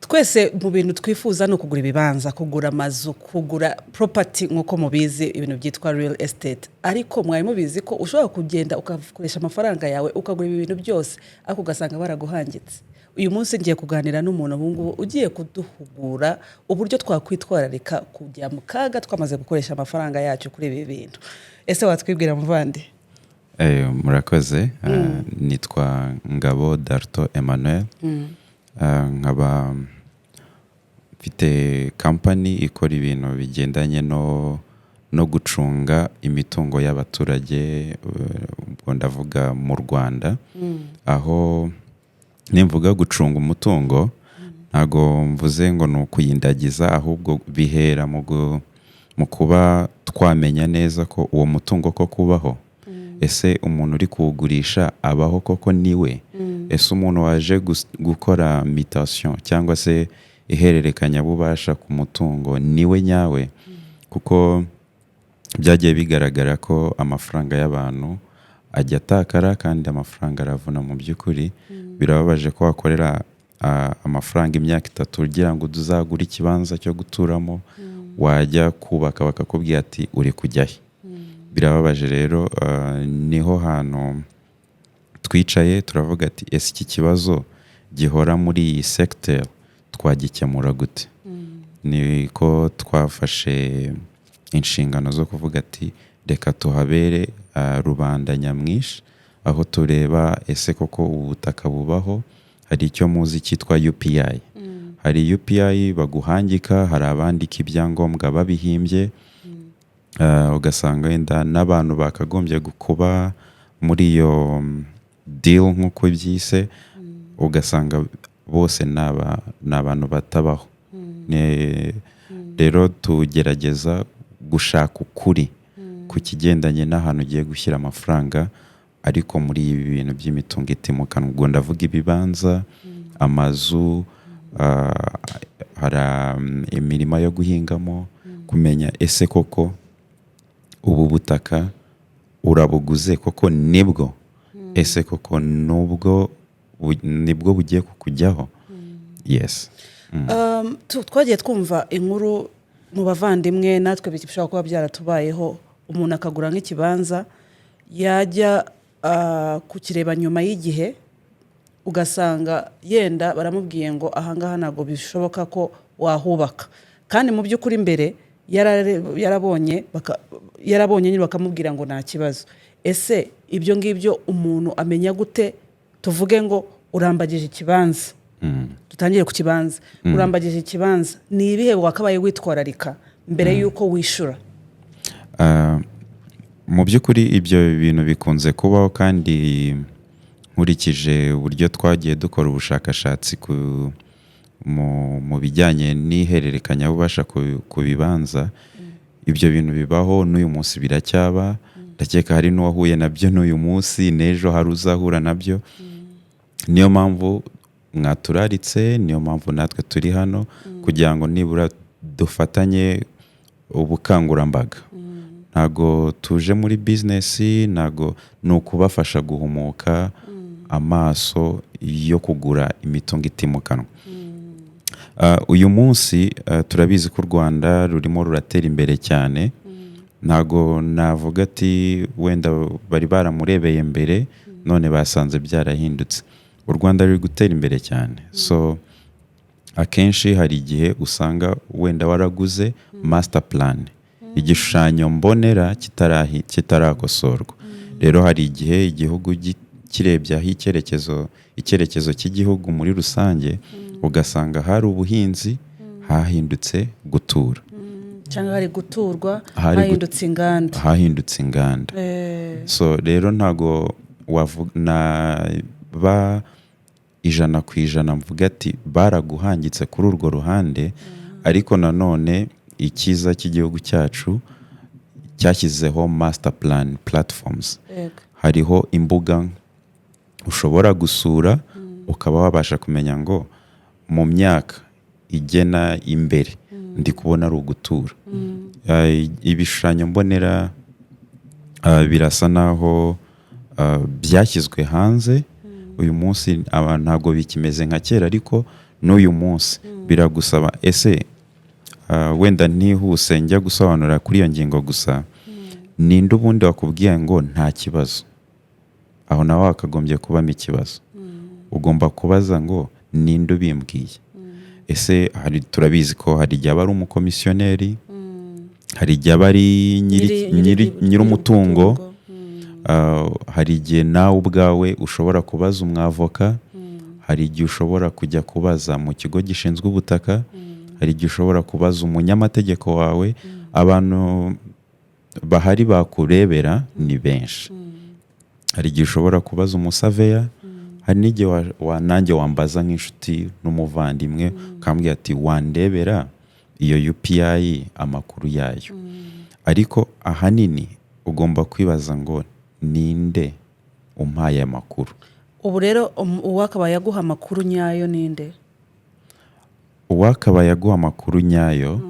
twese mu bintu twifuza no kugura ibibanza, kugura amazu, kugura property nkuko mubizi ibintu byitwa real estate. Ariko mwari mubizi ko ushobora kugenda ukakoresha amafaranga yawe ukagura ibintu byose ariko ugasanga baraguhangitse. Uyu munsi ngiye kuganira n'umuntu bungu ugiye kuduhugura uburyo twakwitwararika kujya mu kaga twamaze gukoresha amafaranga yacu kuri ibi bintu. Ese watwibwira muvandi? Murakoze. Nitwa Ngabo Darto Emmanuel. Nkaba mfite company ikora ibintu bigendanye no gucunga imitungo y'abaturage, ubwo ndavuga mu Rwanda. Aho nimvuga gucunga umutungo ntago mvuze ngo nukuyindagiza, ahubwo bihera mu kuba twamenya neza ko uwo mutungo ko kubaho. Ese umuntu uri kuwugurisha abaho koko niwe? Ese umuntu waje gukora mutation cyangwa se ihererekanya bubasha ku mutungo niwe nyawe? Kuko byagiye bigaragara ko amafaranga y'abantu ajya atakara kandi amafaranga aravuna mu by'ukuri. Birababaje ko wakorera amafaranga imyaka 3 ugira ngo uzagure ikibanza cyo guturamo, wajya kubaka bakakubwira ati uri kujyahe. Birababaje rero. Niho hantu twicaye turavuga ati ese iki kibazo gihora muri iyi sector twagikemura gute? Niko twafashe inshingano zo kuvuga ati reka tuhabere rubanda nyamwinshi, aho tureba ese koko ubutaka bubaho. Hari icyo muzi cyitwa UPI. Hari UPI baguhangika, hari abandika ibyangombwa babihimbye. Ugasanga wenda n'abantu bakagombye kuba muri iyo deal nk'uko byise, ugasanga bose n'abantu batabaho. Rero tugerageza gushaka ukuri ku kigendanye n'ahantu ugiye gushyira amafaranga, ariko muri ibi bintu by'imitungo itimukanwa. Ubwo ndavuga ibibanza, amazu, hari imirima yo guhingamo, kumenya ese koko ubu butaka urabuguze koko nibwo? Ese koko nibwo bugiye kukujyaho? Yes. Twagiye twumva inkuru mu bavandimwe, natwe bishobora kuba byaratubayeho. Umuntu akagura nk'ikibanza, yajya kukireba nyuma y'igihe ugasanga yenda baramubwiye ngo ahangaha ntago bishoboka ko wahubaka, kandi mu by'ukuri mbere yarabonye nyine bakamubwira ngo nta kibazo. Ese ibyo ngibyo umuntu amenya gute? Tuvuge ngo urambagije ikibanza, tutangire ku kibanza. Urambagije ikibanza, ni ibihe wakabaye witwararika mbere yuko wishura? Mu by'ukuri ibyo bintu bikunze kubaho, kandi nkurikije uburyo twagiye dukora ubushakashatsi mu bijyanye n'ihererekanya bubasha ku bibanza, ibyo bintu bibaho n'uyu munsi biracyaba. Ndakeka hari n'uwahuye nabyo n'uyu munsi, n'ejo hari uzahura nabyo. Niyo mpamvu mwaturaritse, niyo mpamvu natwe turi hano kugira ngo nibura dufatanye ubukangurambaga. Ntago tuje muri business, ntago ni ukubafasha guhumuka amaso yo kugura imitungo itimukanwa. Uyu munsi turabizi ko u Rwanda rurimo ruratera imbere cyane. Ntago navuga ati wenda bari baramurebeye mbere none basanze byarahindutse. U Rwanda ruri gutera imbere cyane. So akenshi hari igihe usanga wenda waraguze master plan, igishushanyo mbonera kitarakosorwa. Rero hari igihe igihugu kirebye aho icyerekezo cy'igihugu muri rusange, ugasanga hari ubuhinzi hahindutse gutura, cyangwa hari guturwa hahindutse inganda. So rero ntago ba 100% mvuga ati baraguhangitse kuri urwo ruhande, ariko nanone ikiza cy'igihugu cyacu cyashyizeho master plan platforms. Hariho imbuga ushobora gusura ukaba wabasha kumenya ngo mu myaka igena imbere ndi kubona ari ugutura. Ibishushanyo mbonera birasa naho byashyizwe hanze uyu munsi. Abantu ntago bikimeze nka kera, ariko n'uyu munsi biragusaba ese wenda ntihuse njya gusobanura kuri iyo ngingo gusa ninde ubundi wakubwiye ngo nta kibazo aho nawe wakagombye kubamo ikibazo ugomba kubaza ngo ninde ubimbwiye ese turabizi ko hari igihe aba ari umukomisiyoneri hari igihe aba ari nyir'umutungo hari igihe nawe ubwawe ushobora kubaza umwavoka hari igihe ushobora kujya kubaza mu kigo gishinzwe ubutaka hari igihe ushobora kubaza umunyamategeko wawe abantu bahari bakurebera ni benshi hari igihe ushobora kubaza umusaveya hari n'igihe nanjye wambaza nk'inshuti n'umuvandimwe ukambwira ati wandebera iyo UPI amakuru yayo ariko ahanini ugomba kwibaza ngo ninde umpaye amakuru ubu rero uwakabaye aguha amakuru nyayo ninde uwakabaye aguha amakuru nyayo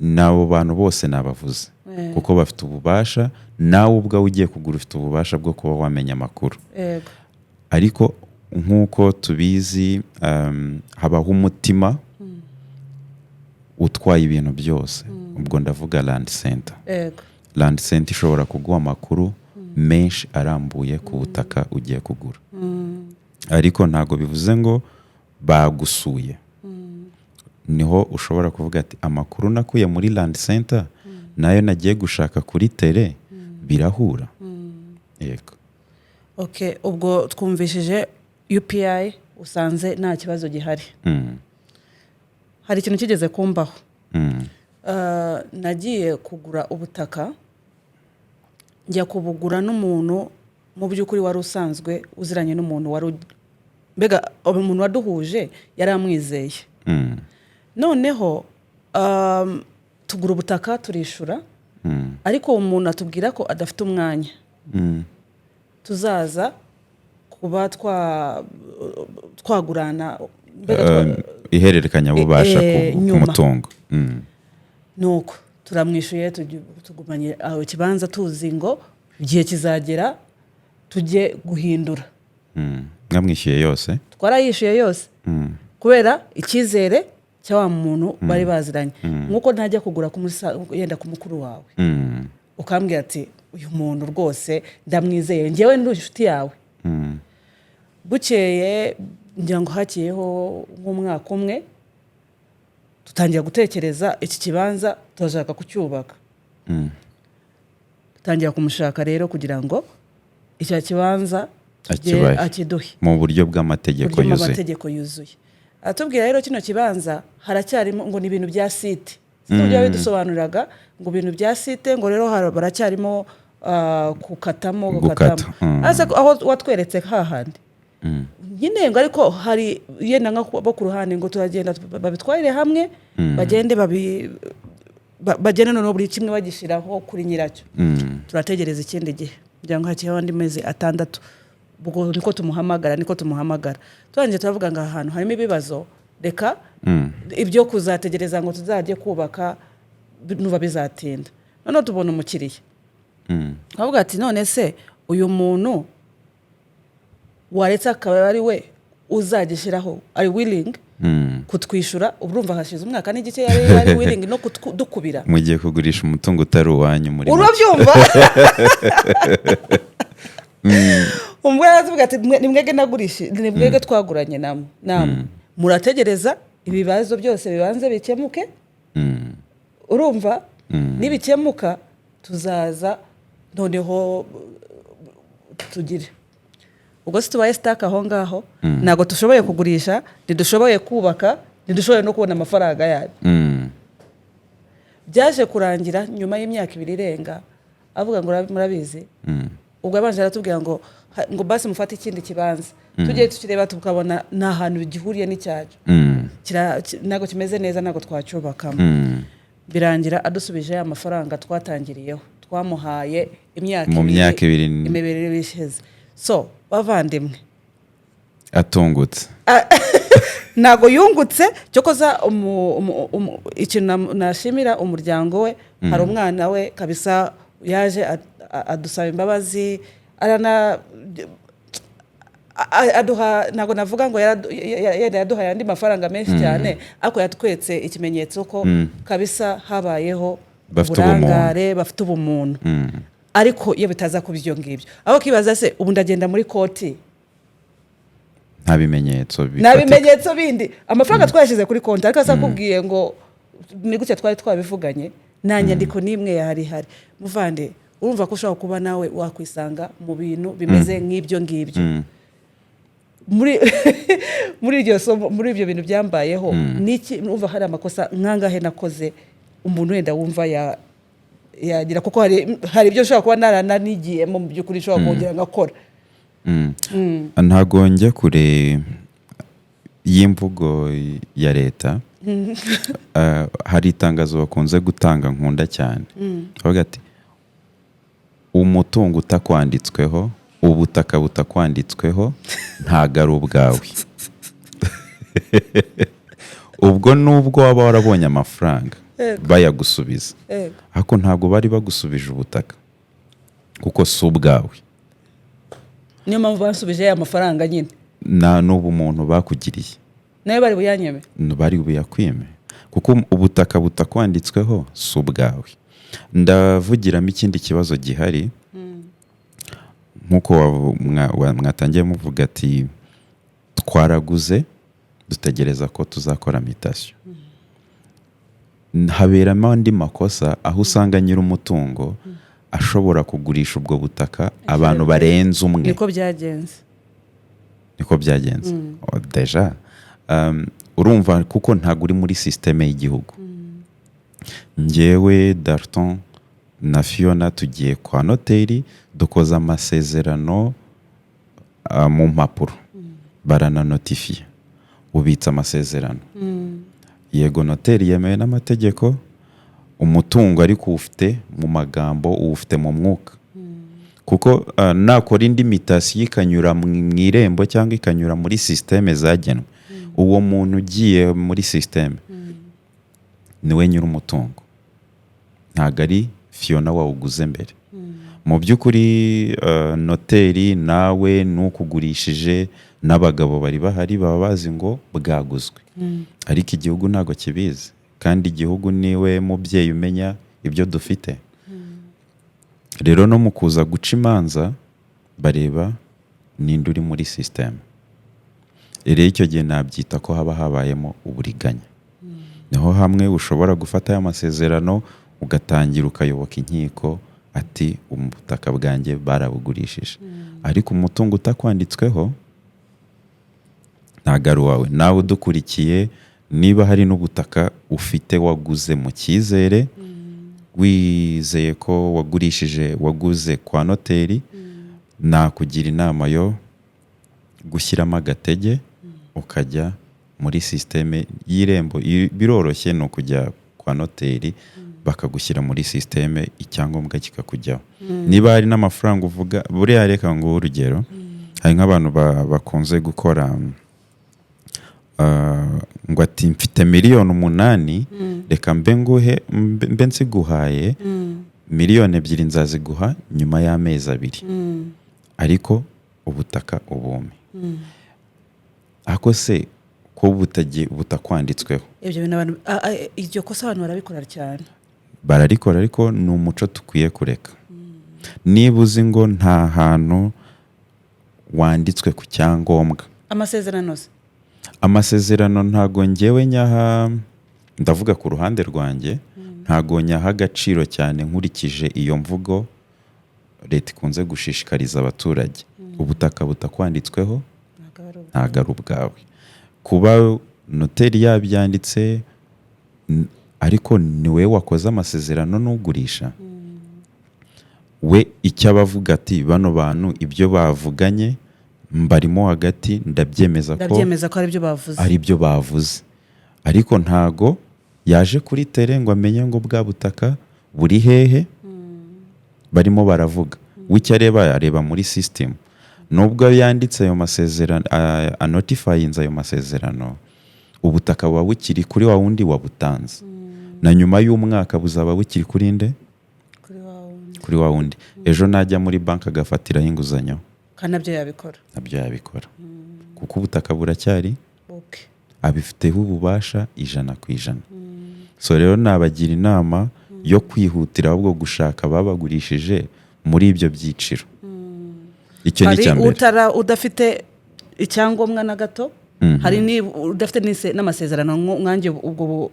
n'abo bantu bose nabavuze kuko bafite ububasha nawe ubwawe ugiye kugura ufite ububasha bwo kuba wamenya amakuru ariko nk'uko tubizi habaho umutima utwaye ibintu byose ubwo ndavuga land center land center ishobora kuguha amakuru menshi arambuye ku butaka ugiye kugura ariko ntabwo bivuze ngo bagusuye niho ushobora kuvuga ati amakuru nakuye muri land center nayo nagiye gushaka kuri tele birahura yego ubwo twumvishije UPI usanze nta kibazo gihari hari ikintu kigeze kumbaho nagiye kugura ubutaka njya kubugura n'umuntu mu by'ukuri wari usanzwe uziranye n'umuntu mbega umuntu waduhuje yari amwizeye noneho tugura ubutaka turishura ariko uwo muntu atubwira ko adafite umwanya tuzaza kuba twagurana ihererekanya bubasha ku mutungo nuko turamwishuye tugumanye aho kibanza tuzi ngo igihe kizagera tujye guhindura mwamwishyuye yose twarayishyuye yose kubera icyizere cya wa muntu bari baziranye nk'uko ntajya kugura yenda ku mukuru wawe ukambwira ati uyu muntu rwose ndamwizeye njyewe ndi inshuti yawe bukeye ngira ngo hakiyeho nk'umwaka umwe dutangira gutekereza iki kibanza turashaka kucyubaka dutangira kumushaka rero kugira ngo icyo kibanza akiduhe mu buryo bw'amategeko yuzuye atubwira rero kino kibanza haracyarimo ngo ni ibintu bya site n'uburyo bidusobanuriraga ngo ibintu bya site ngo rero baracyarimo gukatamo aho watweretse hahandi nyine ngo ariko hari yenda bo ku ruhande ngo turagenda babitwarire hamwe bagende bagende noneho buri kimwe bagishyiraho kuri nyiracyo turategereza ikindi gihe kugira ngo hakiyeho andi mezi 6 ubwo niko tumuhamagara turangiye turavuga ngo ahantu harimo ibibazo reka ibyo kuzategereza ngo tuzajye kubaka nuba bizatinda noneho tubona umukiriya avuga ati none se uyu muntu waretse akaba ari we uzagishyiraho ari willing kutwishyura urumva hashize umwaka n'igice yari willing no kudukubira mugiye kugurisha umutungo utari uwanyu muri urabyumva umwe aravuga ati ni mwege nagurishe ni mwege twaguranye namwe murategereza ibibazo byose bibanze bikemuke urumva nibikemuka tuzaza noneho tugire ubwo se tubaye sitaka aho ngaho ntabwo dushoboye kugurisha ntidushoboye kubaka ntidushoboye no kubona amafaranga yayo byaje kurangira nyuma y'imyaka 2 irenga avuga ngo murabizi ubwo abanje aratubwira ngo basi mufate ikindi kibanza tugiye tukireba tukabona nta hantu gihuriye n'icyacu ntabwo kimeze neza ntabwo twacyubakamo birangira adusubije amafaranga twatangiriyeho twamuhaye imyaka 2 bishize so bavandimwe atungutse ntago yungutse cyo koza ikintu nashimira umuryango we hari umwana we kabisa yaje adusaba imbabazi aduha ntabwo navuga ngo yaduhaye andi mafaranga menshi cyane ariko yatwetse ikimenyetso ko kabisa habayeho uburangare bafite ubumuntu ariko iyo bitaza kuba ibyo ngibyo aho kibaza se ubu ndagenda muri koti nta bimenyetso bindi amafaranga twashyize kuri konti ariko asakubwiye ngo ni gutya twari twabivuganye nta nyandiko n'imwe yari muvande urumva ko ushobora kuba nawe wakwisanga mu bintu bimeze nk'ibyo ngibyo muri ibyo bintu byambayeho niki urumva hari amakosa nkangahe nakoze umuntu wenda wumva yagira kuko hari ibyo ushobora kuba narananigiyemo mu by'ukuri ushobora kongera ngakora ntago njya kure y'imvugo ya leta hari itangazo bakunze gutanga nkunda cyane bavuga ati umutungo utakwanditsweho ubutaka butakwanditsweho ntago ari ubwawe ubwo nubwo waba warabonye amafaranga bayagusubiza ariko ntago bari bagusubije ubutaka kuko si ubwawe niyo mpamvu basubije ya mafaranga nyine n'ubu umuntu bakugiriye nayo bari buyanyeme bari buyakwime kuko ubutaka butakwanditsweho si ubwawe. Ndavugiramo ikindi kibazo gihari nk'uko mwatangiye muvuga ati twaraguze dutegereza ko tuzakora mutation. Haberamo andi makosa aho usanga nyiri umutungo ashobora kugurisha ubwo butaka abantu barenze umwe. Niko byagenze deja urumva kuko ntago uri muri systeme y'igihugu. Njyewe Darton na Fiona tugiye kwa noteri dukoza amasezerano mu mpapuro barana notifiye ubitsa amasezerano. Yego noteri yemewe n'amategeko, umutungo ariko ufite mu magambo ufite mu mwuka kuko nakora indi mutation ikanyura mu irembo cyangwa ikanyura muri systeme zagenwe, uwo muntu ugiye muri systeme niwe nyiri umutungo, ntago ari Fiona wawuguze mbere. Mu by'ukuri noteri nawe n'ukugurishije n'abagabo bari bahari baba bazi ngo bwaguzwe, ariko igihugu ntago kibizi kandi igihugu niwe mubyeyi umenya ibyo dufite. Rero no mu kuza guca imanza bareba ninde uri muri systeme. Rero icyo gihe nabyita ko haba habayemo uburiganya. Niho hamwe ushobora gufata aya masezerano ugatangira ukayoboka inkiko ati ubutaka bwanjye barabugurishije, ariko umutungo utakwanditsweho ntago ari wawe. Nawe udukurikiye niba hari n'ubutaka ufite waguze mu cyizere wizeye ko waguze kwa noteri, nakugira inama yo gushyiramo agatege ukajya muri systeme y'irembo. Biroroshye no kujya kwa noteri bakagushyira muri systeme, icyangombwa kikakujyaho. Niba hari n'amafaranga uvuga buriya, reka ngo urugero, hari nk'abantu bakunze gukora ngo ati mfite 8,000,000 reka mbe nsiguhaye 2,000,000 nzaziguha nyuma y'amezi 2 ariko ubutaka ubume. Ako se ko butakwanditsweho ibyo bintu abantu iryo kosa abantu barabikora cyane, bararikora, ariko ni umuco tukwiye kureka. Niba uzi ngo nta hantu wanditswe ku cyangombwa, amasezerano ntago njyewe nyaha, ndavuga ku ruhande rwanjye, ntago nyaha agaciro cyane nkurikije iyo mvugo leta ikunze gushishikariza abaturage. Ubutaka butakwanditsweho ntago ari ubwawe. Kuba noteri yabyanditse ariko niwe wakoze amasezerano n'ugurisha, we icyo abavuga ati bano bantu ibyo bavuganye mbarimo hagati ndabyemeza ko ari byo bavuze, ariko ntago yaje kuri tere ngo amenye ngo bwa butaka buri hehe barimo baravuga. W'icyo areba muri system, nubwo yanditse ayo masezerano anotifyinze ayo masezerano, ubutaka buba bukiri kuri wa wundi wabutanze, na nyuma y'umwaka buzaba bukiri kuri nde? Kuri wa wundi. Ejo najya muri banki agafatiraho inguzanyo kandi nabyo yabikora kuko ubutaka buracyari abifiteho ububasha 100%. So rero nabagira inama yo kwihutira ahubwo gushaka babagurishije muri ibyo byiciro. Icyo ni cyambere. Udafite icyangombwa na gato, hari ni udafite n'amasezerano nkanjye ubwo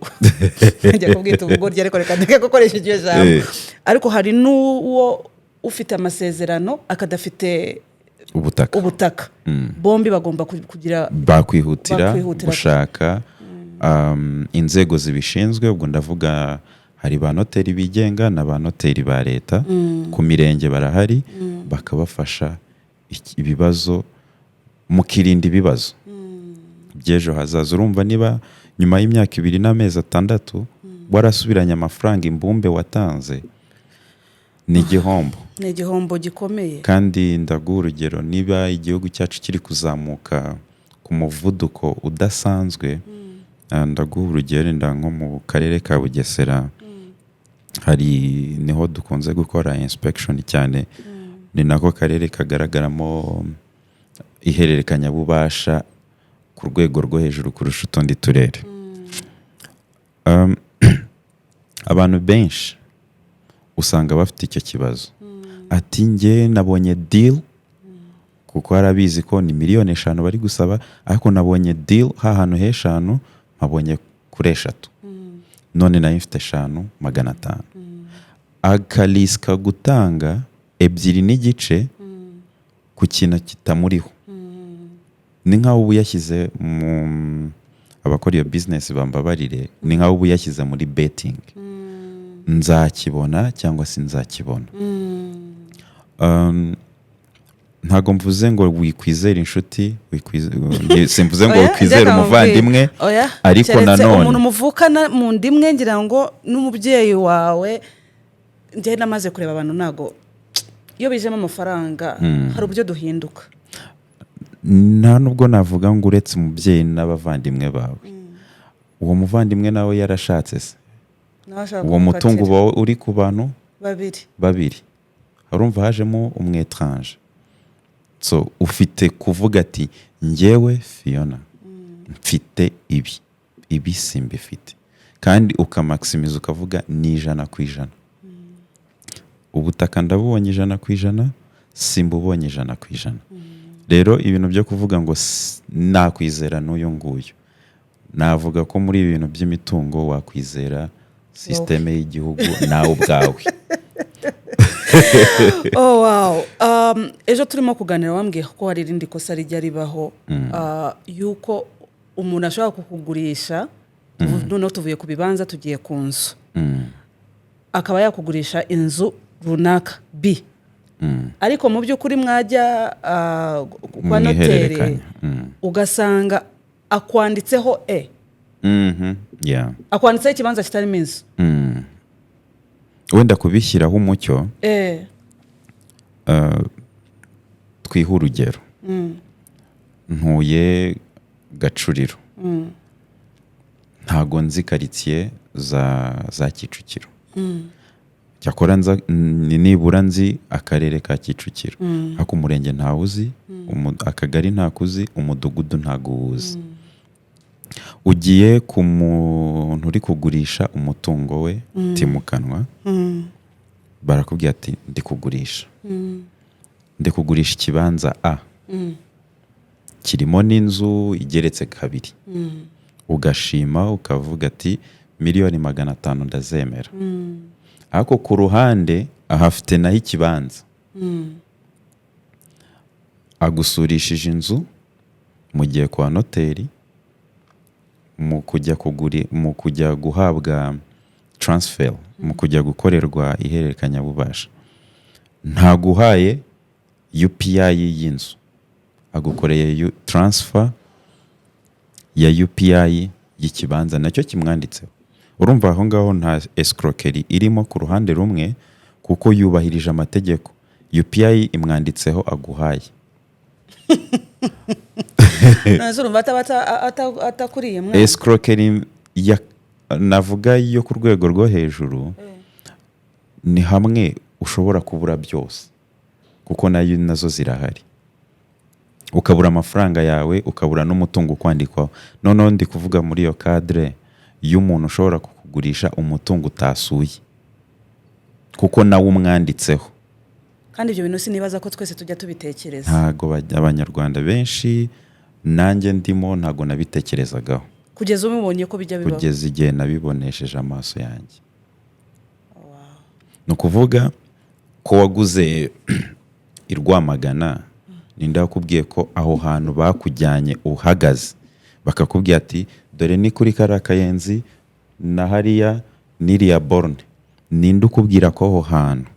njya kubwita ubwo ariko reka ndeke gukoresha iryo jambo. Ariko hari n'uwo ufite amasezerano akadafite ubutaka. Bombi bagomba kugira bakwihutira gushaka inzego zibishinzwe. Ubwo ndavuga hari ba noteri bigenga na ba noteri ba leta, ku mirenge barahari, bakabafasha ibibazo, mukirinda ibibazo by'ejo hazaza. Urumva niba nyuma y'imyaka 2 n'amezi 6 warasubiranye amafaranga imbumbe watanze, ni igihombo gikomeye. Kandi ndaguha urugero, niba igihugu cyacu kiri kuzamuka ku muvuduko udasanzwe, ndaguha urugero nko mu karere ka Bugesera hari niho dukunze gukora inspection cyane, ni nako karere kagaragaramo ihererekanya bubasha ku rwego rwo hejuru kurusha utundi turere. Abantu benshi usanga bafite icyo kibazo, ati nge nabonye deal, kuko harabizi ko ni miliyoni 5 bari gusaba, ariko nabonye deal hahantu he5 mabonye kuri 3, none nayo mfite 5,500. Akaliska gutanga 2 n'igice ku kintu kitamuriho. Ni nkaho ubu yashyize mu abakora iyo business bambabarire, ni nkaho ubu yashyize muri betting. Nzakibona cyangwa sinzakibona. Ntago mvuze ngo wikwizera inshuti, simvuze ngo wikwizera umuvandimwe, ariko nanone umuntu muvukana mu ndimwe, ngira ngo n'umubyeyi wawe. Nje namaze kureba abantu nago iyo bijemo amafaranga hari uburyo duhinduka. Nta nubwo navuga ngo uretse umubyeyi n'abavandimwe bawe, uwo muvandimwe nawe yarashatse se, uwo mutungo uba uri ku bantu babiri, harumva hajemo umwetranje. So ufite kuvuga ati njyewe Fiona mfite ibi simbifite, kandi ukamaximiza ukavuga ni 100%. Ubutaka ndabubonye 100%, simbubonye 100%. Rero ibintu byo kuvuga ngo nakwizera n'uyu nguyu, navuga ko muri ibintu by'imitungo wakwizera systeme y'igihugu nawe ubwawe. Oh wow. Ejo turimo kuganira wambwiye ko hari irindi kosa rijya ribaho, yuko umuntu ashobora kukugurisha, noneho tuvuye ku bibanza tugiye ku nzu, akaba yakugurisha inzu runaka B, ariko mu by'ukuri mwajya kwa noteri ugasanga akwanditseho E. Akwanditseho ikibanza kitarimo inzu. Wenda kubishyiraho umucyo, twiha urugero. Ntuye Gacuriro, ntago nzi quartier za Kicukiro, cyakora nibura nzi akarere ka Kicukiro, ako umurenge ntawuzi, akagari ntakuzi, umudugudu ntaguwuzi. Ugiye ku muntu uri kugurisha umutungo we timukanwa, barakubwira ati ndi kugurisha ikibanza A, kirimo n'inzu igeretse 2. Ugashima ukavuga ati 1,500,000 ndazemera. Ariko ku ruhande ahafite naho ikibanza, agusurishije inzu, mugiye kwa noteri, mu kujya guhabwa transfer, mu kujya gukorerwa ihererekanya bubasha, ntaguhaye UPI y'inzu, agukoreye transfer ya UPI y'ikibanza nacyo kimwanditseho. Urumva aho ngaho nta escroquerie irimo ku ruhande rumwe, kuko yubahirije amategeko. UPI imwanditseho aguhaye. Escroquerie navuga yo ku rwego rwo hejuru, ni hamwe ushobora kubura byose, kuko nazo zirahari. ukabura amafaranga yawe, ukabura n'umutungo ukwandikwaho. Noneho ndi kuvuga muri iyo cadre y'umuntu ushobora kukugurisha umutungo utasuye kuko nawe umwanditseho. kandi ibyo bintu sinibaza ko twese tujya tubitekereza. Ntago abanyarwanda benshi, nanjye ndimo, ntago nabitekerezagaho kugeza umubonye ko bijya bibaho. kugeza igihe nabibonesheje amaso yanjye. Ni ukuvuga ko waguze i Rwamagana, ninde wakubwiye ko aho hantu bakujyanye uhagaze bakakubwira ati dore ni kuri kariya Kayenzi na hariya n'iriya borne, ninde ukubwira ko aho hantu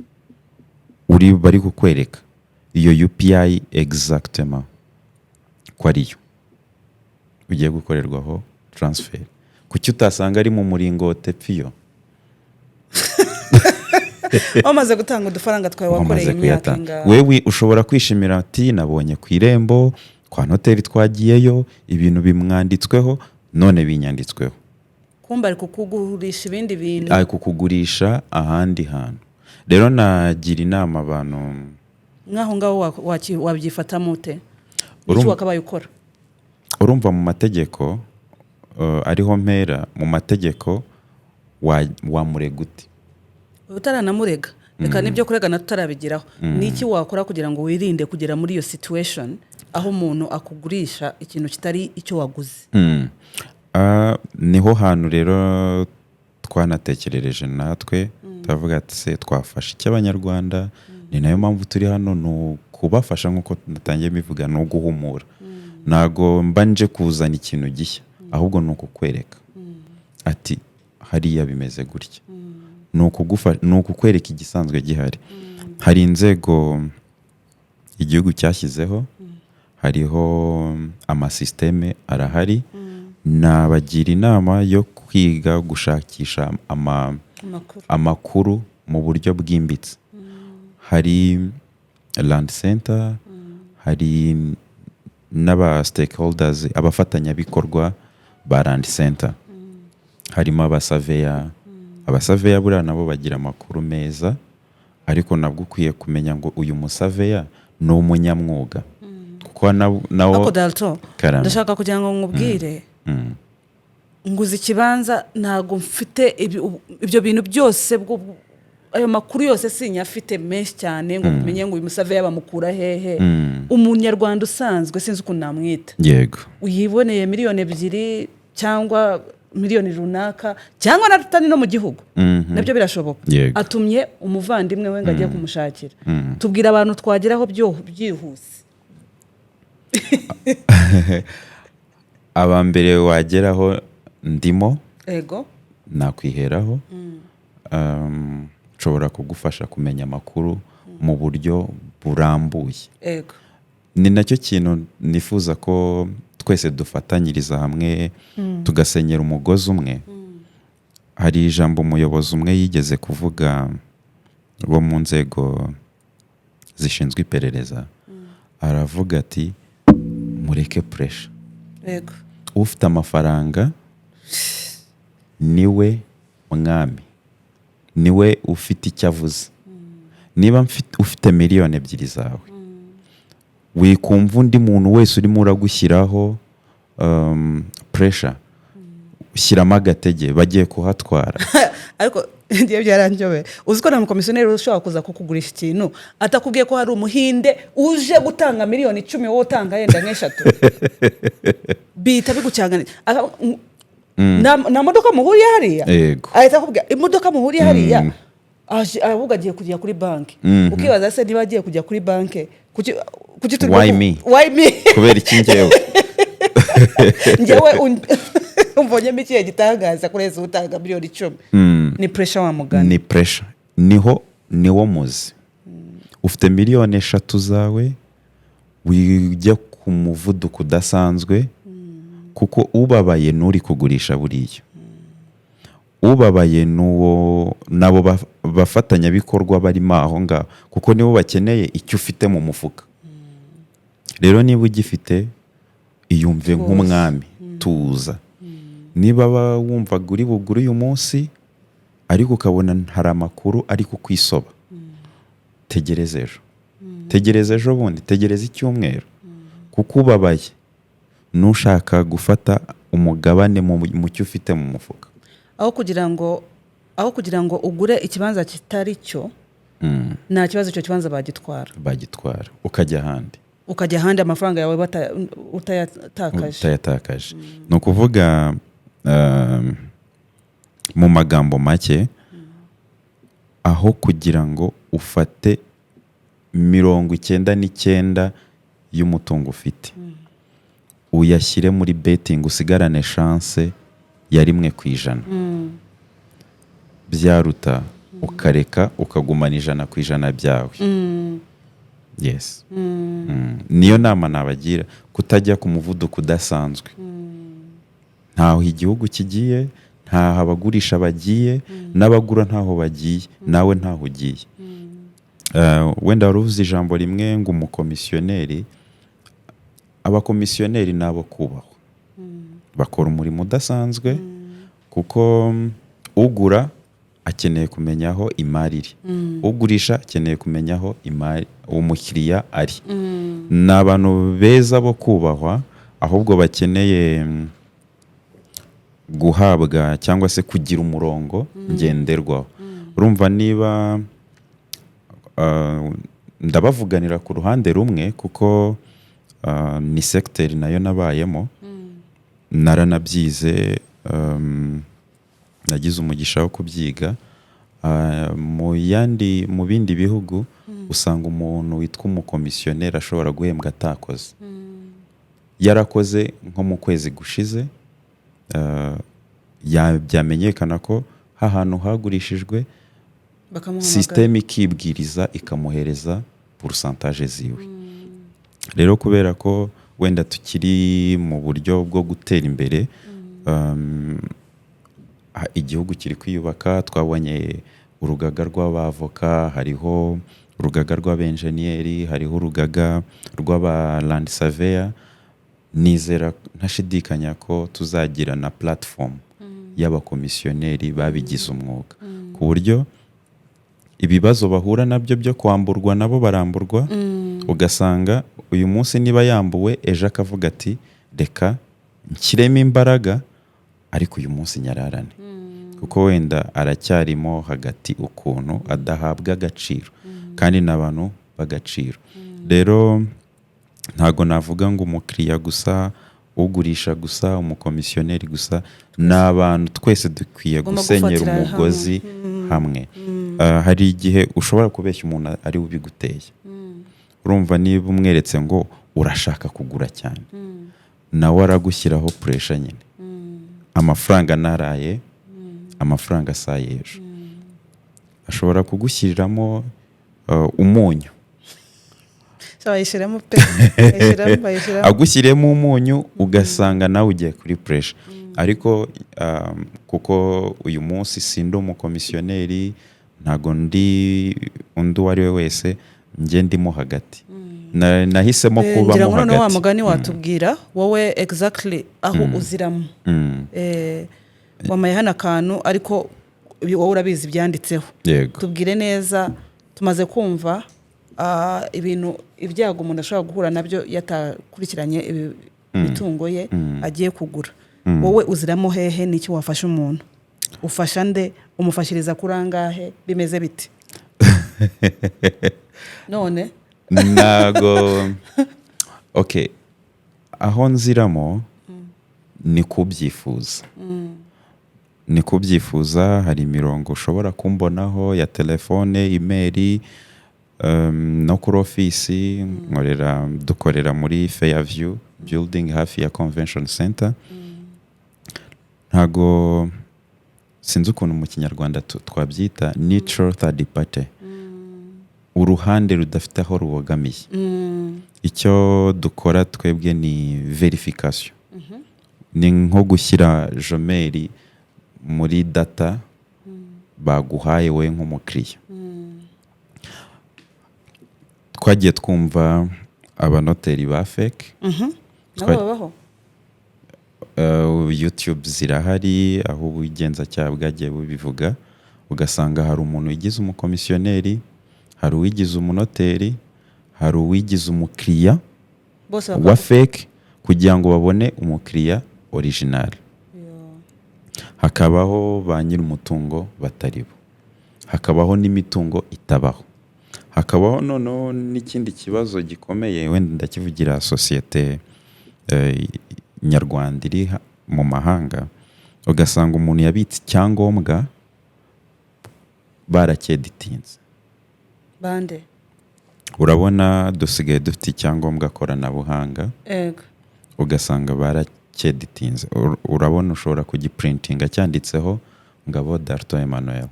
uri bari kukwereka iyo UPI exactement ko ariyo ugiye gukorerwaho transfer? Kuki utasanga ari mu muringote piyo wamaze gutanga udufaranga twawe wakoreye imyaka ingahe? Wewe ushobora kwishimira ati nabonye ku irembo kwa noteri twagiyeyo ibintu bimwanditsweho, none binyanditsweho. Kumba ari kukugurisha ibindi bintu, ari kukugurisha ahandi hantu. Rero nagira inama abantu nkaho ngaho wabyifatamo ute? Icyo wakabaye ukora? Urumva mu mategeko ariho mpera, mu mategeko wamurega ute? Utaranamurega, reka nibyo kuregana tutarabigiraho. Ni iki wakora kugira ngo wirinde kugera muri iyo situation aho umuntu akugurisha ikintu kitari icyo waguze? Niho hantu rero twanatekerereje natwe, turavuga ati se twafasha iki abanyarwanda? Ni nayo mpamvu turi hano, ni kubafasha nk'uko natangiye bivuga, no guhumura. Ntago mbanje kuzana ikintu gishya, ahubwo ni ukukwereka ati hariya bimeze gutya, ni ukukwereka igisanzwe gihari. Hari inzego igihugu cyashyizeho, hariho amasysteme arahari, nabagira inama yo kwiga gushakisha amakuru mu buryo bwimbitse. Hari land center, hari n'aba stakeholders, abafatanyabikorwa ba land center, harimo abasaveya buriya nabo bagira amakuru meza, ariko nabwo ukwiye kumenya ngo uyu musaveya ni umunyamwuga. Kuko nawo Dalton, ndashaka kugira ngo nkubwire, nguze ikibanza, ntago mfite ibyo bintu byose, ayo makuru yose sinyafite menshi cyane ngo umenye ngo uyu musaveya bamukura hehe. Umunyarwanda usanzwe sinzi ukuntu namwita, yego, uyiboneye miliyoni 2 cyangwa miliyoni runaka, cyangwa natani no mu gihugu, nabyo birashoboka. Atumye umuvandimwe we ngo agiye kumushakira. Tubwira abantu twageraho byihuse. Abambere wageraho ndimo, ego, nakwiheraho. Nshobora kugufasha kumenya amakuru mu buryo burambuye. Ego, ni nacyo kintu nifuza ko twese dufatanyiriza hamwe, tugasenyera umugozi umwe. Hari ijambo umuyobozi umwe yigeze kuvuga bo mu nzego zishinzwe iperereza, aravuga ati mureke pressure. Ego, ufite amafaranga niwe mwami, niwe ufite icyo avuze. Niba ufite miliyoni 2 zawe, wikumva undi muntu wese urimo uragushyiraho pressure, ushyiramo agatege, bagiye kuhatwara. ariko ndiye byaranjobe, uziko na umukomisiyoneri ushobora kuza kukugurisha ikintu atakubwiye ko hari umuhinde uje gutanga miliyoni 10, wowe utanga yenda nk'eshatu. Bita bigucyangana na modoka muhuriye hariya, ahita akubwira imodoka muhuriye hariya, avuga agiye kujya kuri banki. Ukibaza se niba agiye kujya kuri banki, kuki why me kubera iki njyewe umvonye mikiye gitangaza kureza utanga miliyoni 10. Ni pressure wa mugani, ni pressure. Niwo muzi. Ufite miliyoni 3 zawe, wijya ku muvuduko udasanzwe, kuko ubabaye nuri kugurisha buriya. Ubabaye nuwo nabo bafatanya bikorwa barimo aho ngaho, kuko nibo bakeneye icyo ufite mu mufuka. Rero niba ugifite, iyumve nk'umwami, tuza. Niba wumvaga uri bugure uyu munsi ariko ukabona hari amakuru ari kukwisoba, tegereza ejo. Tegereza ejo bundi, tegereza icyumweru, kuko ubabaye nushaka gufata umugabane mu cyo ufite mu mufuka, aho kugira ngo ugure ikibanza kitari cyo, nta kibazo, icyo kibanza bagitwara ukajya ahandi amafaranga yawe utayatakaje. Ni ukuvuga mu magambo make, aho kugira ngo ufate 99% y'umutungo ufite uyashyire muri betting, usigarane chance ya 1%, byaruta ukareka ukagumana 100% byawe. Yes. Niyo nama nabagira, kutajya ku muvuduko udasanzwe. Ntaho igihugu kigiye, ntaho abagurisha bagiye, n'abagura ntaho bagiye, nawe ntaho ugiye. Wenda waruvuze ijambo rimwe ngo umukomisiyoneri. Abakomisiyoneri nabo kubahwa, bakora umurimo udasanzwe, kuko ugura akeneye kumenya aho imari iri, ugurisha akeneye kumenya aho umukiriya ari. Ni abantu beza bo kubahwa, ahubwo bakeneye guhabwa cyangwa se kugira umurongo ngenderwaho. Urumva, niba ndabavuganira ku ruhande rumwe kuko ni secteur nayo nabayemo, naranabyize, nagize umugisha wo kubyiga. Mu bindi bihugu usanga umuntu witwa umukomisiyoneri ashobora guhembwa atakoze. Yarakoze nko mu kwezi gushize, byamenyekana ko ahantu hagurishijwe, systeme ikibwiriza ikamuhereza pourcentage ziwe. Rero kubera ko wenda tukiri mu buryo bwo gutera imbere, igihugu kiri kwiyubaka, twabonye urugaga rw'abavoka, hariho urugaga rw'abenjeniyeri, hariho urugaga rw'aba land surveyor. Nizera ntashidikanya ko tuzagira na platform y'abakomisiyoneri babigize umwuga, ku buryo ibibazo bahura nabyo byo kwamburwa nabo baramburwa. Ugasanga uyu munsi niba yambuwe, ejo akavuga ati reka nshyiremo imbaraga, ariko uyu munsi nyararane, kuko wenda aracyarimo hagati ukuntu adahabwa agaciro, kandi n'abantu b'agaciro. Rero ntago navuga ngo umukiriya gusa, ugurisha gusa, umukomisiyoneri gusa. Ni abantu twese dukwiye gusenyera umugozi hamwe. Hari igihe ushobora kubeshya umuntu ari ubiguteye. Urumva, niba umweretse ngo urashaka kugura cyane, nawe aragushyiraho pressure nyine. Amafaranga naraye, amafaranga sayejo. Ashobora kugushyiriramo umunyu, agushyiremo umunyu, ugasanga nawe ugiye kuri pressure. Ariko kuko uyu munsi sindi umukomisiyoneri, ntago ndi undi uwo ari we wese, njye ndimo hagati. Nahisemo kubamo hagati. Wa mugani watubwira wowe exactly aho uziramo. Wamaye hano akantu, ariko wowe urabizi byanditseho. Tubwire neza, tumaze kumva ibintu, ibyago umuntu ashobora guhura nabyo yatakurikiranye imitungo ye agiye kugura. Wowe uziramo hehe? N'iki wafasha umuntu? Ufasha nde? Umufashiriza kuri angahe? Bimeze biti? None nago okay, aho nziramo ni kubyifuza. Ni kubyifuza. Hari imirongo ushobora kumbonaho ya telefone, email, no kuri ofisi. Dukorera muri Fairview building hafi ya Convention Center. Ntago sinzi ukuntu mu Kinyarwanda twabyita neutral third party, uruhande rudafite aho rubogamiye. Icyo dukora twebwe ni verification. Ni nko gushyira jomeri muri data baguhaye we nk'umukiriya. Twagiye twumva abanoteri ba fake. Babaho. YouTube zirahari, aho ubugenzacyaha bwagiye bubivuga. Ugasanga hari umuntu wigize umukomisiyoneri, hari uwigize umunoteri, hari uwigize umukiriya, bose wa fake kugira ngo babone umukiriya original. Hakabaho ba nyir'umutungo batari bo, hakabaho n'imitungo itabaho, hakabaho noneho n'ikindi kibazo gikomeye, wenda ndakivugira sosiyete nyarwanda iri mu mahanga, ugasanga umuntu yabitse icyangombwa baracyeditinze. Bande urabona dusigaye dufite icyangombwa koranabuhanga, ugasanga baracyeditinze. Urabona ushobora kugiprintinga cyanditseho Ngabo Darto Emmanuel.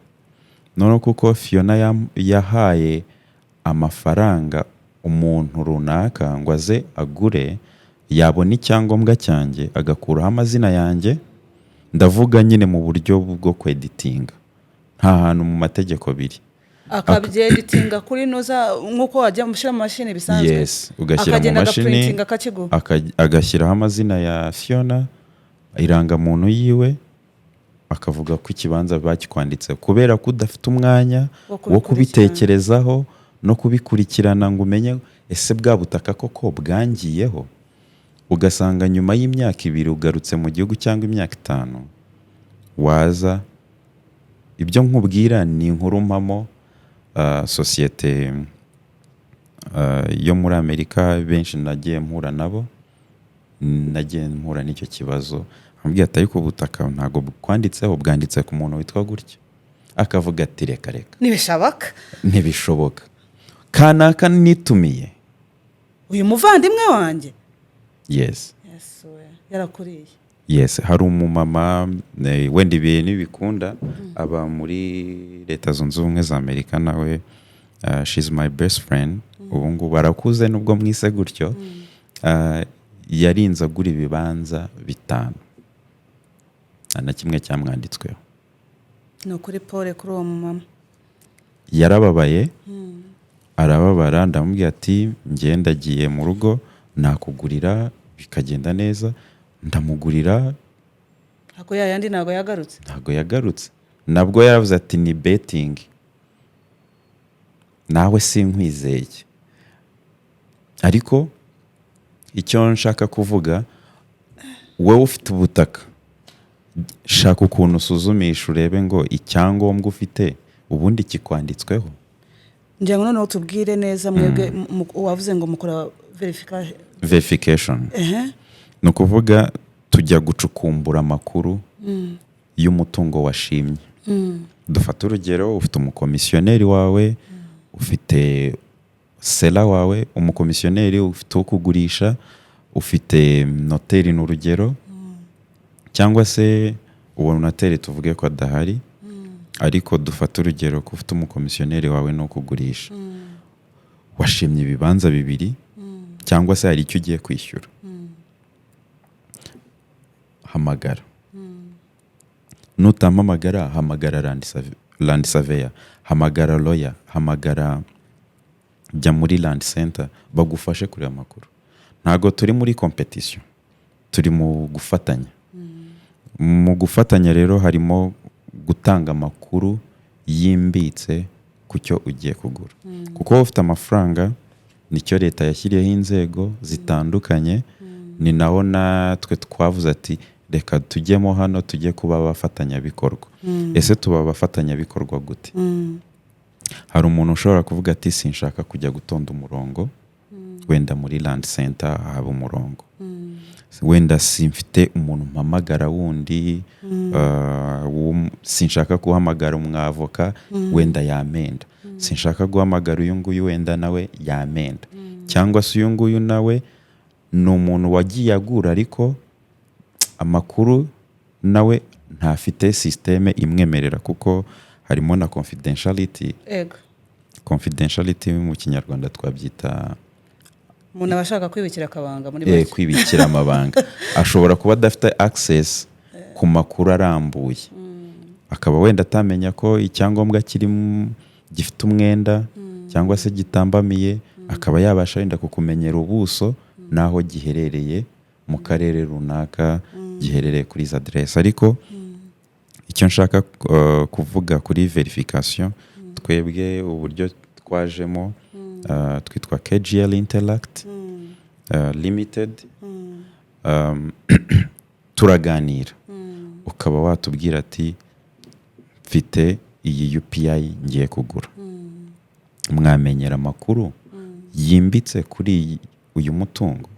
Noneho kuko Fiona yahaye amafaranga umuntu runaka ngo aze agure, yabona icyangombwa cyanjye agakuraho amazina yanjye, ndavuga nyine mu buryo bwo kweditinga, nta hantu mu mategeko biri. Akabyeditinga kuri noza nkuko wajya mushyira mu mashini bisanzwe. Yes, ugashyira mu mashini agashyiraho amazina ya Fiona, irangamuntu yiwe, akavuga ko ikibanza bakikwanditse, kubera ko udafite umwanya wo kubitekerezaho no kubikurikirana ngo umenye ese bwa butaka koko bwangiyeho. Ugasanga nyuma y'imyaka 2 ugarutse mu gihugu cyangwa imyaka 5, waza ibyo nkubwira ni inkuru mpamo. Sosiyete yo muri Amerika benshi nagiye mpura nabo, nagiye mpura n'icyo kibazo, ambwiye ati ariko ubutaka ntago kwanditseho, bwanditse ku muntu witwa gutya. Akavuga ati reka ntibishoboka, kanaka nitumiye uyu muvandimwe wanjye. Yes yarakuriye. Yes, hari umumama wenda ibintu bikunda aba muri Leta Zunze Ubumwe za Amerika, nawe she's my best friend. Ubu ngubu barakuze nubwo mwise gutyo. Yarinze agura ibibanza 5, na kimwe cyamwanditsweho. No kuri Paul kuri uwo mumama yarababaye, arababara. Ndamubwira ati ngenda agiye mu rugo nakugurira bikagenda neza, ndamugurira. Ako yandi ntago yagarutse. Nabwo yaravuze ati ni betting, nawe sinkwizeye. Ariko icyo nshaka kuvuga, wowe ufite ubutaka, shaka ukuntu usuzumisha urebe ngo icyangombwa ufite ubundi kikwanditsweho. Ngira ngo noneho tubwire neza mwebwe wavuze ngo mukora verification. Ni ukuvuga tujya gucukumbura amakuru y'umutungo washimye. Dufata urugero, ufite umukomisiyoneri wawe, ufite sela wawe, umukomisiyoneri ufite ukugurisha, ufite noteri n'urugero, cyangwa se uwo noteri tuvuge ko adahari, ariko dufata urugero ko ufite umukomisiyoneri wawe no kugurisha, washimye ibibanza 2, cyangwa se hari icyo ugiye kwishyura. Hamagara. Nutampamagara, hamagara land surveyor, hamagara lawyer, hamagara jya muri land center bagufashe kuri amakuru. Ntago turi muri competition, turi mu gufatanya. Mu gufatanya rero harimo gutanga amakuru yimbitse ku cyo ugiye kugura. Kuko ufite amafaranga, nicyo leta yashyiriyeho inzego zitandukanye, ni naho natwe twavuze ati reka tujyemo hano tujye kuba abafatanyabikorwa. Ese tuba abafatanyabikorwa gute? Hari umuntu ushobora kuvuga ati sinshaka kujya gutonda umurongo, wenda muri land center haba umurongo. Wenda simfite umuntu mpamagara wundi, sinshaka guhamagara umwavoka, wenda yamenda. Sinshaka guhamagara uyu nguyu, wenda nawe yamenda. Cyangwa se uyu nguyu nawe ni umuntu wagiye agura ariko amakuru nawe ntafite systeme imwemerera, kuko harimo na confidentiality. Confidentiality mu Kinyarwanda twabyita umuntu abashaka kwibikira akabanga muri make. Kwibikira amabanga. Ashobora kuba adafite access ku makuru arambuye, akaba wenda atamenya ko icyangombwa kiri gifite umwenda cyangwa se gitambamiye, akaba yabasha wenda kukumenyera ubuso naho giherereye mu karere runaka, giherereye kuri za adresse. Ariko icyo nshaka kuvuga kuri verification, twebwe uburyo twajemo twitwa KGL Interact. limited, turaganira ukaba watubwira ati mfite iyi UPI ngiye kugura, mwamenyera amakuru yimbitse kuri uyu mutungo,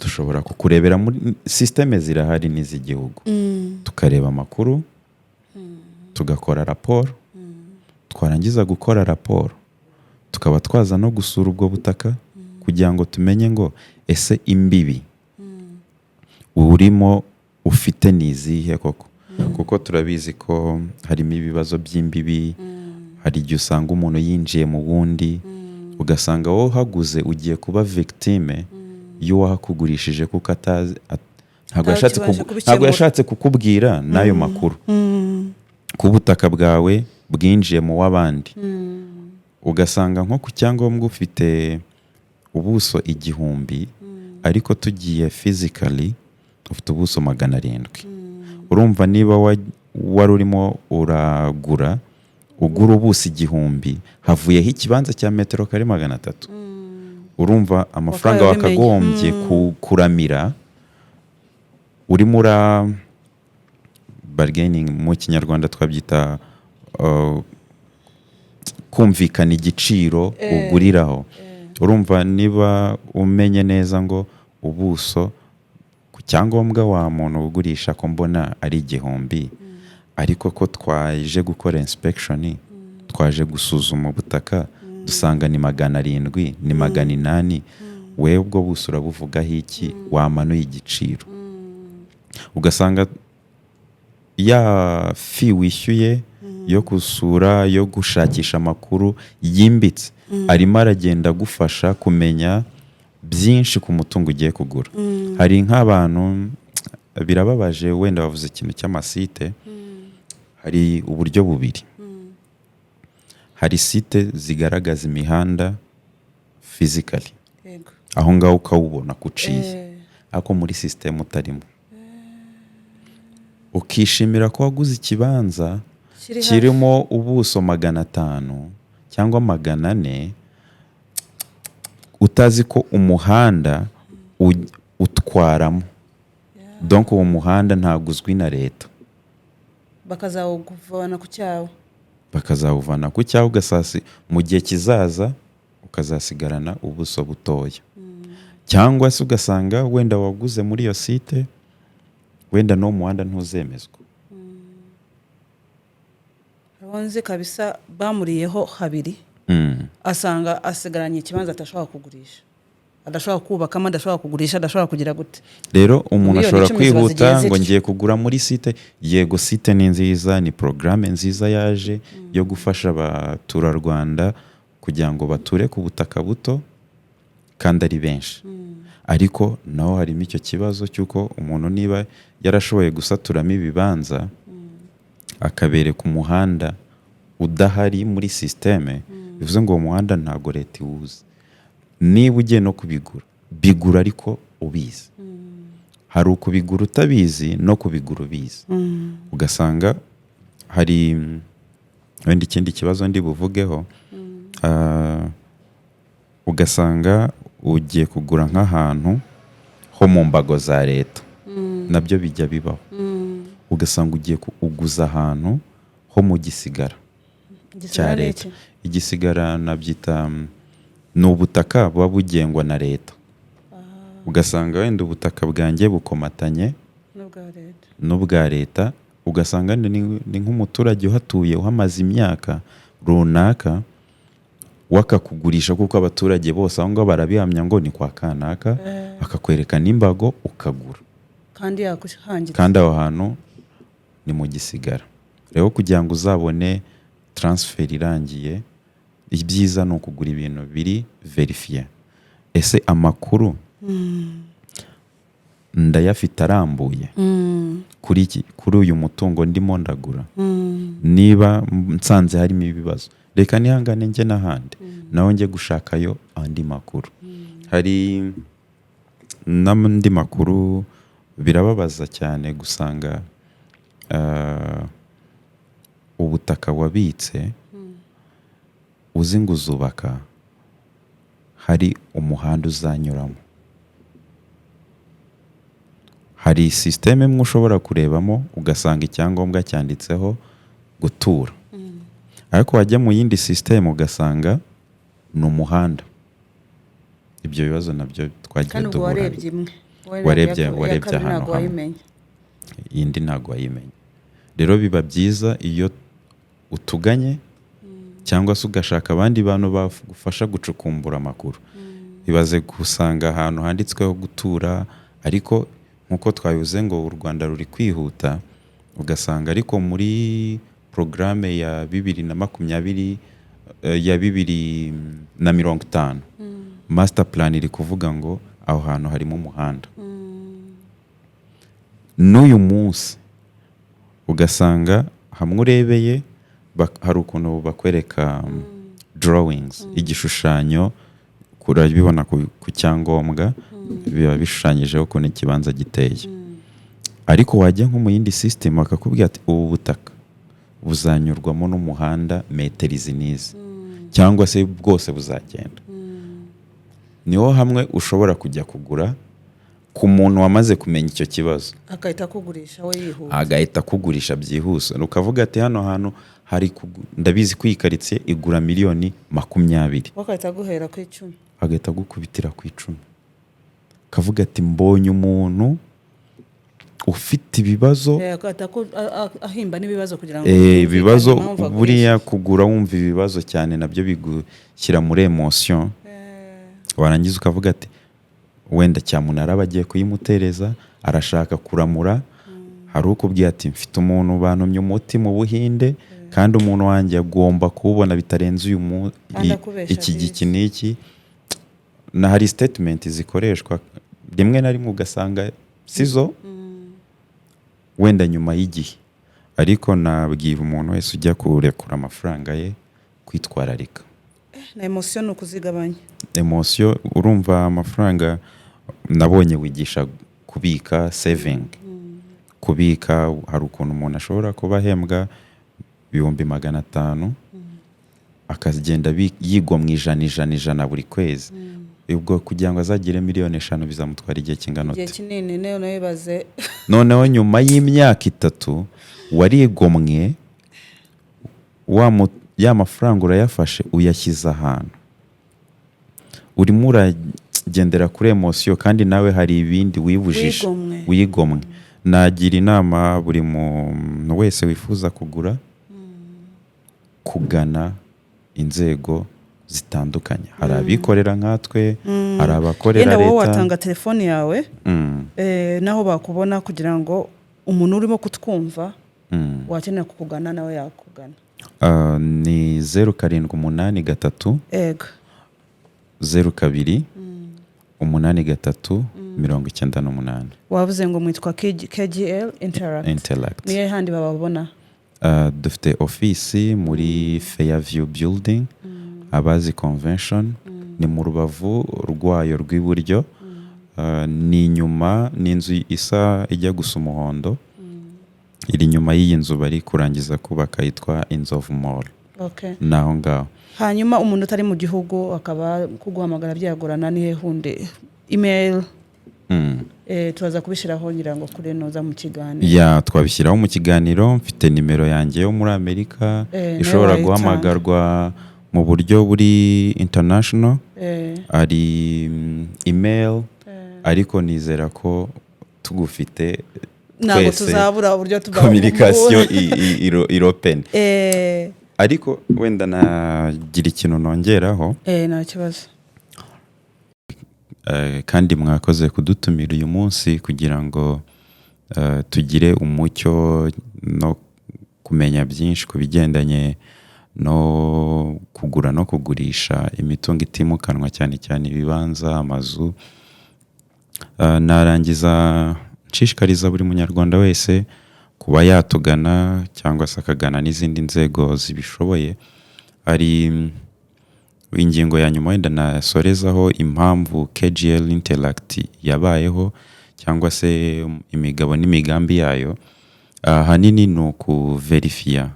dushobora kukurebera muri systeme zirahari n'iz'igihugu, tukareba amakuru, tugakora raporo, twarangiza gukora raporo tukaba twaza no gusura ubwo butaka kugira ngo tumenye ngo ese imbibi urimo ufite nizihe koko, kuko turabizi ko harimo ibibazo by'imbibi. Hari igihe usanga umuntu yinjiye mu wundi, ugasanga wowe uhaguze ugiye kuba victime y'uwahakugurishije kuko atazi, ntabwo yashatse kukubwira n'ayo makuru ku butaka bwawe bwinjiye mu w'abandi. Ugasanga nko ku cyangombwa ufite ubuso 1000, ariko tugiye physically ufite ubuso 700. Urumva niba wari urimo ugura ubuso 1000, havuyeho ikibanza cya metero kare 300. Urumva amafaranga wakagombye kuramira, urimo bargaining mu kinyarwanda twabyita kumvikana igiciro uguriraho. Urumva niba umenye neza ngo ubuso ku cyangombwa wa muntu ugurisha ko mbona ari 1000, ariko ko twaje gukora inspection, twaje gusuzuma ubutaka dusanga ni 700, ni 800, wewe ubwo buso urabuvugaho iki? Wamanuye igiciro. Ugasanga ya fi wishyuye yo gusura, yo gushakisha amakuru yimbitse, arimo aragenda gufasha kumenya byinshi ku mutungo ugiye kugura. Hari nk'abantu birababaje, wenda bavuze ikintu cy'amasite. Hari uburyo bubiri. Hari site zigaragaza imihanda physically, aho ngaho ukawubona kuciye, ariko muri system utarimo. Ukishimira ko waguze ikibanza kirimo ubuso 500 cyangwa 400, utazi ko umuhanda utwaramo. Donc uwo muhanda ntaguzwi na leta, bakazawuvana ku cyawe, ugasasi mu gihe kizaza ukazasigarana ubuso butoya. Cyangwa se ugasanga wenda waguze muri iyo site, wenda no muhanda ntuzemezwa. Abonze kabisa bamuriyeho habiri, asanga asigaranye ikibanza atashobora kugurisha, adashobora kubakamo, adashobora kugurisha, adashobora kugira gute. Rero umuntu ashobora kwihuta ngo ngiye kugura muri site. Yego, site ni nziza, ni programme nziza yaje yo gufasha abaturarwanda kugira ngo bature ku butaka buto kandi ari benshi. Ariko naho harimo icyo kibazo cy'uko umuntu niba yarashoboye gusaturamo ibibanza akabereka umuhanda udahari muri systeme, bivuze ngo uwo muhanda ntago leta iwuzi. Niba ugiye no kubigura, bigura ariko ubizi. Hari ukubigura utabizi no kubigura ubizi. Ugasanga hari wenda ikindi kibazo ndi buvugeho, ugasanga ugiye kugura nk'ahantu ho mu mbago za leta, nabyo bijya bibaho. Ugasanga ugiye uguza ahantu ho mu gisigara cya leta. Igisigara nabyita ni ubutaka buba bugengwa na leta. Ugasanga wenda ubutaka bwanjye bukomatanye n'ubwa leta, ugasanga ni nk'umuturage uhatuye uhamaze imyaka runaka, wakakugurisha kuko abaturage bose aho ngaho barabihamya ngo ni kwa kanaka, akakwereka n'imbago ukagura, kandi aho hantu ni mu gisigara. Rero kugira ngo uzabone transfer irangiye, ibyiza ni ukugura ibintu biri verifiye. Ese amakuru ndayafite arambuye kuri uyu mutungo ndimo ndagura? Niba nsanze harimo ibibazo, reka nihangane njye n'ahandi naho njye gushakayo andi makuru. Hari n'andi makuru birababaza cyane gusanga ubutaka wabitse uzi ngo uzubaka, hari umuhanda uzanyuramo. Hari sisiteme imwe ushobora kurebamo ugasanga icyangombwa cyanditseho gutura, ariko wajya mu yindi sisiteme ugasanga ni umuhanda. Ibyo bibazo nabyo twagiye duhura. Warebye imwe, warebye ahantu hamwe, iyindi ntabwo wayimenya. Rero biba byiza iyo utuganye cyangwa se ugashaka abandi bantu bagufasha gucukumbura amakuru. Ibaze gusanga ahantu handitsweho gutura, ariko nkuko twabivuze ngo u Rwanda ruri kwihuta, ugasanga ariko muri programme ya 2020 ya 2050 master plan iri kuvuga ngo aho hantu harimo umuhanda. N'uyu munsi ugasanga hamwe urebeye hari ukuntu bakwereka drawings, igishushanyo kurabibona ku cyangombwa, biba bishushanyijeho ukuntu ikibanza giteye. Ariko wajya nko mu yindi system bakakubwira ati ubu butaka buzanyurwamo n'umuhanda metero izi n'izi, cyangwa se bwose buzagenda. Niho hamwe ushobora kujya kugura ku muntu wamaze kumenya icyo kibazo, agahita kugurisha we yihuta, agahita kugurisha byihuse. Ukavuga ati hano hantu hari ndabizi ko iyi karitsiye igura miliyoni 20, bagahita guhera ku 10, agahita gukubitira ku 10. Kavuga ati mbonye umuntu ufite ibibazo, ahimba n'ibibazo kugira ngo ibibazo buriya kugura wumva ibibazo cyane nabyo bigushyira muri emotion. Warangiza ukavuga ati wenda cyamunara bagiye kuyimutereza, arashaka kuramura. Hari ukubwiye ati mfite umuntu bantumye umuti mu Buhinde, kandi umuntu wanjye agomba kuwubona bitarenze uyu iki giki n'iki. Na hari statement zikoreshwa rimwe na rimwe ugasanga sizo wenda nyuma y'igihe, ariko nabwira umuntu wese ujya kurekura amafaranga ye kwitwararika. Na emotion ukuzigabanya. Emotion, urumva amafaranga nabonye wigisha kubika, saving. Kubika hari ukuntu umuntu ashobora kuba ahembwa 500,000 akagenda yigwa mu ijana buri kwezi. Ubwo kugira ngo azagire 5,000,000 bizamutwara igihe kingana igihe kinini. Nabibaze noneho nyuma y'imyaka 3 warigomwe ya mafaranga urayafashe uyashyize ahantu, urimo uragendera kuri emotion, kandi nawe hari ibindi wibujije wigomwe. Nagira inama buri muntu wese wifuza kugura kugana inzego zitandukanye. Hari abikorera nkatwe, hari abakorera leta. Yenda wowe watanga telefone yawe naho bakubona kugira ngo umuntu urimo kutwumva wakenera kukugana nawe yakugana. Ni 0783 ego 02 83 98. Wavuze ngo mwitwa KGL Interact. Niye handi bababona? Dufite office muri Fairview Building, Abazi Convention, ni mu rubavu rwayo rw'iburyo. Ni nyuma n'inzu isa ijya gusa umuhondo, iri nyuma y'iyi nzu bari kurangiza kubaka yitwa Inzovu Mall. Okay. Naho ngaho. Hanyuma umuntu utari mu gihugu akaba kuguhamagara byagorana, ni hunde email turaza kubishiraho ngira ngo kuri noza mu kiganiro. Twabishyiraho mu kiganiro. Mfite nimero yanjye yo muri Amerika ishobora guhamagarwa mu buryo buri international. Ari email, ariko nizera ko tugufite ntabwo tuzabura uburyo communication open. Ariko wenda nagira ikintu nongeraho. Nta kibazo. Kandi mwakoze kudutumira uyu munsi kugira ngo tugire umucyo no kumenya byinshi ku bigendanye no kugura no kugurisha imitungo itimukanwa, cyane cyane ibibanza, amazu. Narangiza nshishikariza buri munyarwanda wese kuba yatugana cyangwa se akagana n'izindi nzego zibishoboye. Ari ingingo ya nyuma wenda nasorezaho impamvu KGL Interact yabayeho, cyangwa se imigabo n'imigambi yayo. Hanini ni ukuverifiya,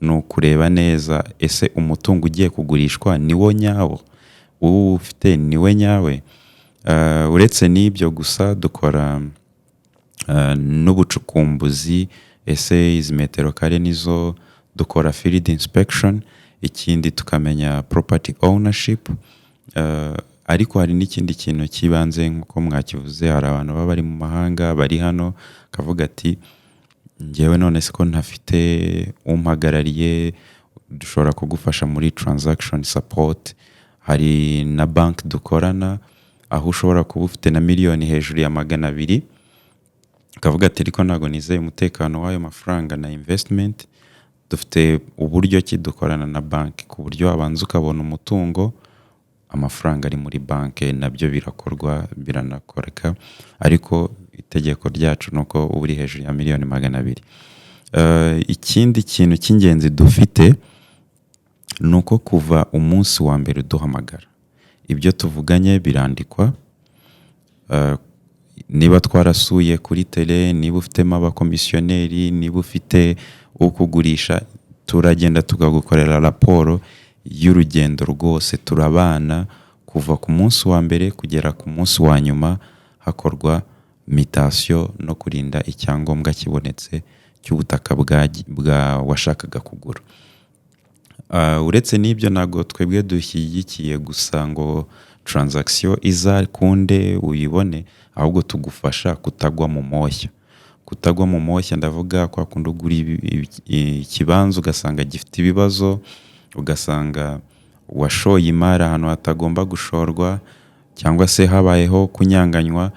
ni ukureba neza ese umutungo ugiye kugurishwa ni wo nyawo, ufite niwe nyawe. Uretse n'ibyo gusa dukora n'ubucukumbuzi, ese izi metero kare nizo, dukora field inspection, ikindi tukamenya property ownership. Ariko hari n'ikindi kintu kibanze nk'uko mwakivuze, hari abantu baba bari mu mahanga bari hano kavuga ati njyewe none siko ntafite umpagarariye, dushobora kugufasha muri transaction support. Hari na bank dukorana aho ushobora kuba ufite na miliyoni hejuru ya 200 kavuga ati ariko ntago nizeye umutekano w'ayo mafaranga na investment. Dufite uburyo ki dukorana na bank ku buryo abanza ukabona umutungo, amafaranga ari muri banke, nabyo birakorwa biranakoreka, ariko itegeko ryacu nuko uri hejuru ya miliyoni 200. Ikindi kintu cy'ingenzi dufite nuko kuva umunsi wa mbere duhamagara, ibyo tuvuganye birandikwa. Niba twarasuye kuri tele, niba ufitemo abakomisiyoneri, niba ufite ukugurisha, turagenda tukagukorera raporo y'urugendo rwose. Turabana kuva ku munsi wa mbere kugera ku munsi wa nyuma, hakorwa mutation no kurinda icyangombwa kibonetse cy'ubutaka bwa washakaga kugura. Uretse n'ibyo ntago twebwe dushyigikiye gusa ngo transaction izakunde uyibone, ahubwo tugufasha kutagwa mu moshya. Kutagwa mu moshya ndavuga kwa kundi ugura ikibanza ugasanga gifite ibibazo, ugasanga washoye imari ahantu hatagomba gushorwa, cyangwa se habayeho kunyanganywa.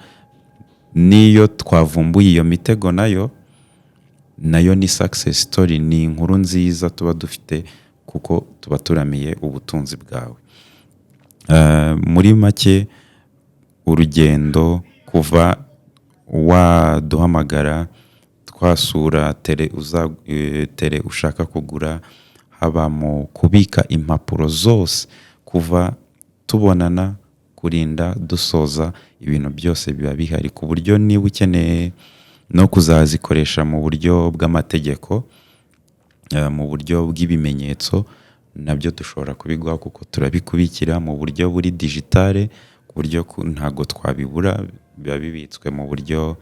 Niyo twavumbuye iyo mitego nayo ni success story, ni inkuru nziza tuba dufite kuko tuba turamiye ubutunzi bwawe. Muri make urugendo kuva waduhamagara twasura tere ushaka kugura, haba mu kubika impapuro zose, kuva tubonana kurinda dusoza, ibintu byose biba bihari ku buryo niba ukeneye no kuzazikoresha mu buryo bw'amategeko, mu buryo bw'ibimenyetso, nabyo dushobora kubiguha kuko turabikubikira mu buryo buri digitale, ku buryo ntago twabibura, biba bibitswe mu buryo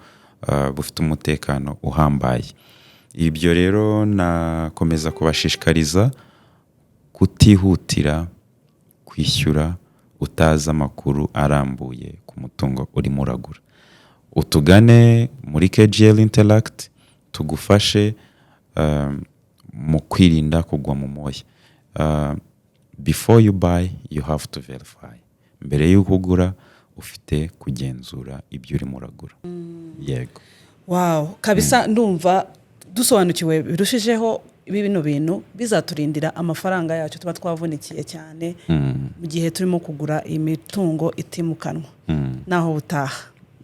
bufite umutekano uhambaye. Ibyo rero nakomeza kubashishikariza kutihutira kwishyura utazi amakuru arambuye ku mutungo urimo uragura. Utugane muri KGL Interact tugufashe mu kwirinda kugwa mu moshya. Before you buy, you have to verify. Mbere y'uko ugura ufite kugenzura ibyo urimo uragura. Yego. Wow, kabisa ndumva dusobanukiwe birushijeho bino bintu bizaturindira amafaranga yacu tuba twavunikiye cyane mu gihe turimo kugura imitungo itimukanwa. Naho utaha.